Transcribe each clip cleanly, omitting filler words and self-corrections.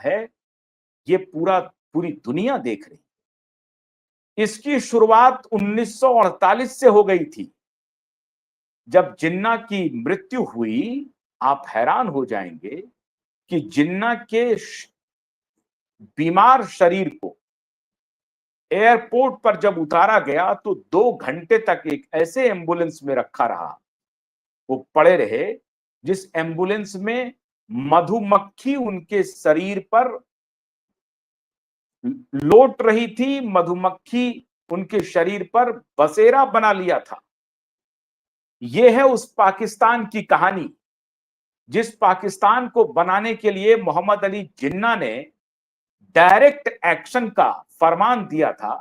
है, ये पूरी दुनिया देख रही है। इसकी शुरुआत 1948 से हो गई थी। जब जिन्ना की मृत्यु हुई, आप हैरान हो जाएंगे कि जिन्ना के बीमार शरीर को एयरपोर्ट पर जब उतारा गया तो 2 घंटे तक एक ऐसे एम्बुलेंस में रखा रहा, वो पड़े रहे जिस एम्बुलेंस में मधुमक्खी उनके शरीर पर लौट रही थी। मधुमक्खी उनके शरीर पर बसेरा बना लिया था। यह है उस पाकिस्तान की कहानी, जिस पाकिस्तान को बनाने के लिए मोहम्मद अली जिन्ना ने डायरेक्ट एक्शन का फरमान दिया था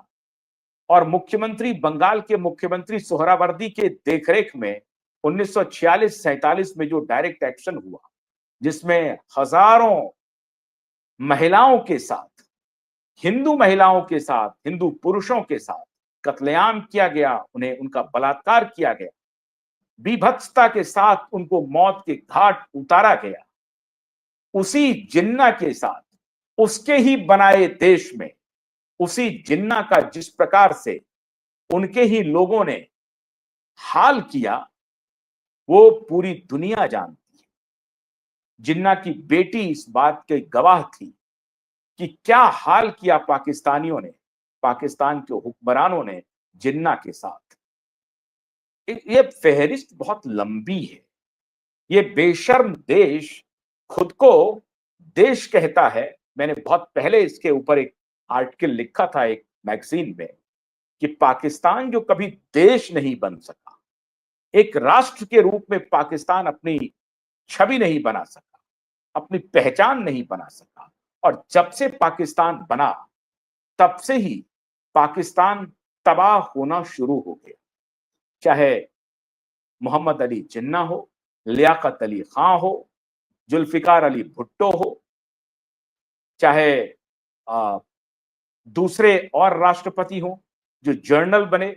और मुख्यमंत्री बंगाल के मुख्यमंत्री सोहरावर्दी के देखरेख में 1946-47 में जो डायरेक्ट एक्शन हुआ, जिसमें हजारों महिलाओं के साथ, हिंदू महिलाओं के साथ, हिंदू पुरुषों के साथ कत्लेआम किया गया, उन्हें उनका बलात्कार किया गया, बीभत्सता के साथ उनको मौत के घाट उतारा गया। उसी जिन्ना के साथ, उसके ही बनाए देश में, उसी जिन्ना का जिस प्रकार से उनके ही लोगों ने हाल किया, वो पूरी दुनिया जानती है। जिन्ना की बेटी इस बात के गवाह थी कि क्या हाल किया पाकिस्तानियों ने, पाकिस्तान के हुक्मरानों ने जिन्ना के साथ। ये फहरिस्त बहुत लंबी है। ये बेशर्म देश खुद को देश कहता है। मैंने बहुत पहले इसके ऊपर एक आर्टिकल लिखा था एक मैगजीन में कि पाकिस्तान जो कभी देश नहीं बन सका, एक राष्ट्र के रूप में पाकिस्तान अपनी छवि नहीं बना सका, अपनी पहचान नहीं बना सका, और जब से पाकिस्तान बना तब से ही पाकिस्तान तबाह होना शुरू हो गया। चाहे मोहम्मद अली जिन्ना हो, लियाकत अली खां हो, जुल्फिकार अली भुट्टो हो, चाहे दूसरे और राष्ट्रपति हो जो जनरल बने।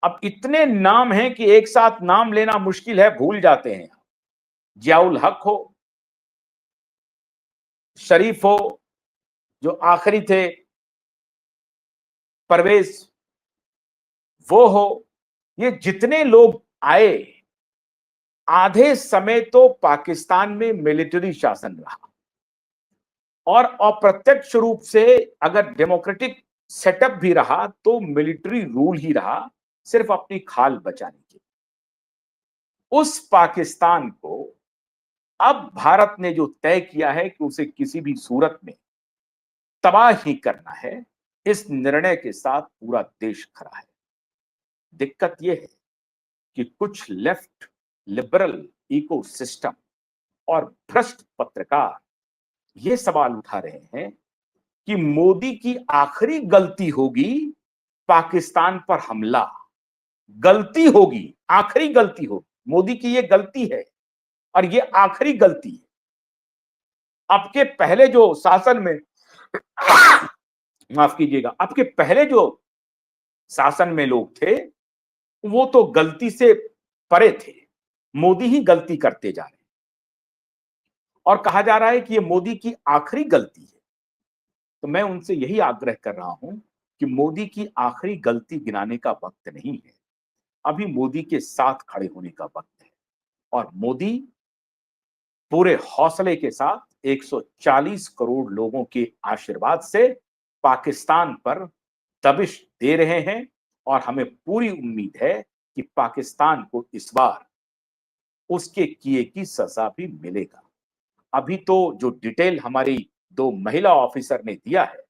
अब इतने नाम हैं कि एक साथ नाम लेना मुश्किल है, भूल जाते हैं। जियाउल हक हो, शरीफ हो जो आखिरी थे, परवेज वो हो, ये जितने लोग आए, आधे समय तो पाकिस्तान में मिलिट्री शासन रहा और अप्रत्यक्ष रूप से अगर डेमोक्रेटिक सेटअप भी रहा तो मिलिट्री रूल ही रहा, सिर्फ अपनी खाल बचाने के। उस पाकिस्तान को अब भारत ने जो तय किया है कि उसे किसी भी सूरत में तबाह ही करना है, इस निर्णय के साथ पूरा देश खड़ा है। दिक्कत यह है कि कुछ लेफ्ट लिबरल इकोसिस्टम और भ्रष्ट पत्रकार ये सवाल उठा रहे हैं कि मोदी की आखिरी गलती होगी पाकिस्तान पर हमला। गलती होगी, आखिरी गलती होगी, मोदी की ये गलती है और ये आखिरी गलती है। आपके पहले जो शासन में माफ कीजिएगा, आपके पहले जो शासन में लोग थे वो तो गलती से परे थे, मोदी ही गलती करते जा रहे हैं और कहा जा रहा है कि ये मोदी की आखिरी गलती है। तो मैं उनसे यही आग्रह कर रहा हूं कि मोदी की आखिरी गलती गिनाने का वक्त नहीं है, अभी मोदी के साथ खड़े होने का वक्त है। और मोदी पूरे हौसले के साथ 140 करोड़ लोगों के आशीर्वाद से पाकिस्तान पर दबिश दे रहे हैं और हमें पूरी उम्मीद है कि पाकिस्तान को इस बार उसके किए की सजा भी मिलेगा। अभी तो जो डिटेल हमारी 2 महिला ऑफिसर ने दिया है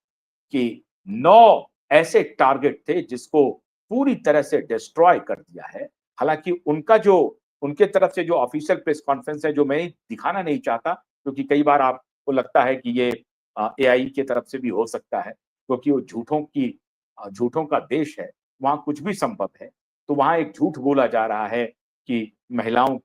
कि 9 ऐसे टारगेट थे जिसको पूरी तरह से डिस्ट्रॉय कर दिया है। हालांकि उनका जो उनके तरफ से जो ऑफिशियल प्रेस कॉन्फ्रेंस है, जो मैं दिखाना नहीं चाहता क्योंकि कई बार आपको लगता है कि ये एआई की तरफ से भी हो सकता है, क्योंकि वो झूठों का देश है, वहां कुछ भी संभव है। तो वहां एक झूठ बोला जा रहा है कि महिलाओं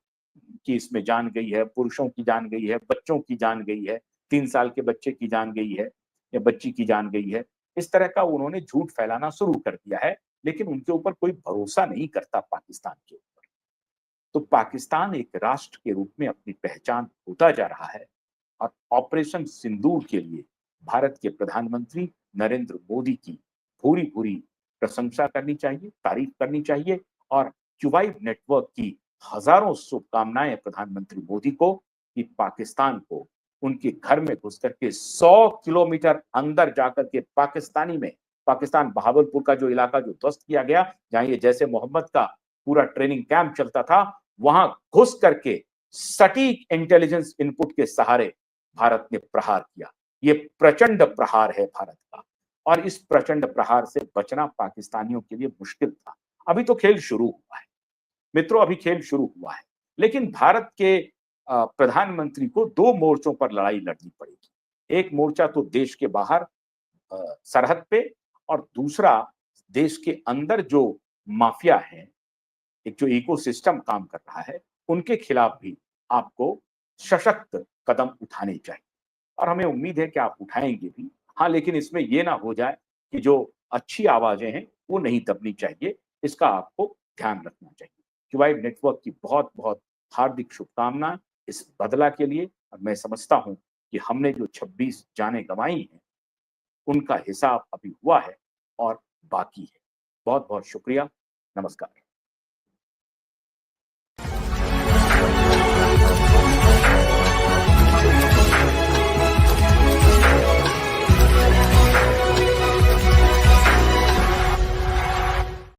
की इसमें जान गई है, पुरुषों की जान गई है, बच्चों की जान गई है, 3 साल के बच्चे की जान गई है या बच्ची की जान गई है। इस तरह का उन्होंने झूठ फैलाना शुरू कर दिया है, लेकिन उनके ऊपर कोई भरोसा नहीं करता पाकिस्तान के ऊपर। तो पाकिस्तान एक राष्ट्र के रूप में अपनी पहचान खोता जा रहा है और ऑपरेशन सिंदूर के लिए भारत के प्रधानमंत्री नरेंद्र मोदी की पूरी पूरी प्रशंसा करनी चाहिए, तारीफ करनी चाहिए और क्यूबाइड नेटवर्क की हजारों शुभकामनाएं प्रधानमंत्री मोदी को कि पाकिस्तान को उनके घर में घुस करके 100 किलोमीटर अंदर जाकर के पाकिस्तान बहावलपुर का जो इलाका जो ध्वस्त किया गया, जहां ये जैसे मोहम्मद का पूरा ट्रेनिंग कैंप चलता था, वहां घुस करके सटीक इंटेलिजेंस इनपुट के सहारे भारत ने प्रहार किया। ये प्रचंड प्रहार है भारत का और इस प्रचंड प्रहार से बचना पाकिस्तानियों के लिए मुश्किल था। अभी तो खेल शुरू हुआ है मित्रों, अभी खेल शुरू हुआ है, लेकिन भारत के प्रधानमंत्री को दो मोर्चों पर लड़ाई लड़नी पड़ेगी। एक मोर्चा तो देश के बाहर सरहद पे और दूसरा देश के अंदर जो माफिया है, एक जो इकोसिस्टम काम कर रहा है, उनके खिलाफ भी आपको सशक्त कदम उठाने चाहिए और हमें उम्मीद है कि आप उठाएंगे भी। हाँ, लेकिन इसमें ये ना हो जाए कि जो अच्छी आवाजें हैं वो नहीं दबनी चाहिए, इसका आपको ध्यान रखना चाहिए। क्यूबाइड नेटवर्क की बहुत बहुत हार्दिक शुभकामनाएं इस बदला के लिए और मैं समझता हूं कि हमने जो 26 जानें गंवाई हैं उनका हिसाब अभी हुआ है और बाकी है। बहुत बहुत शुक्रिया। नमस्कार।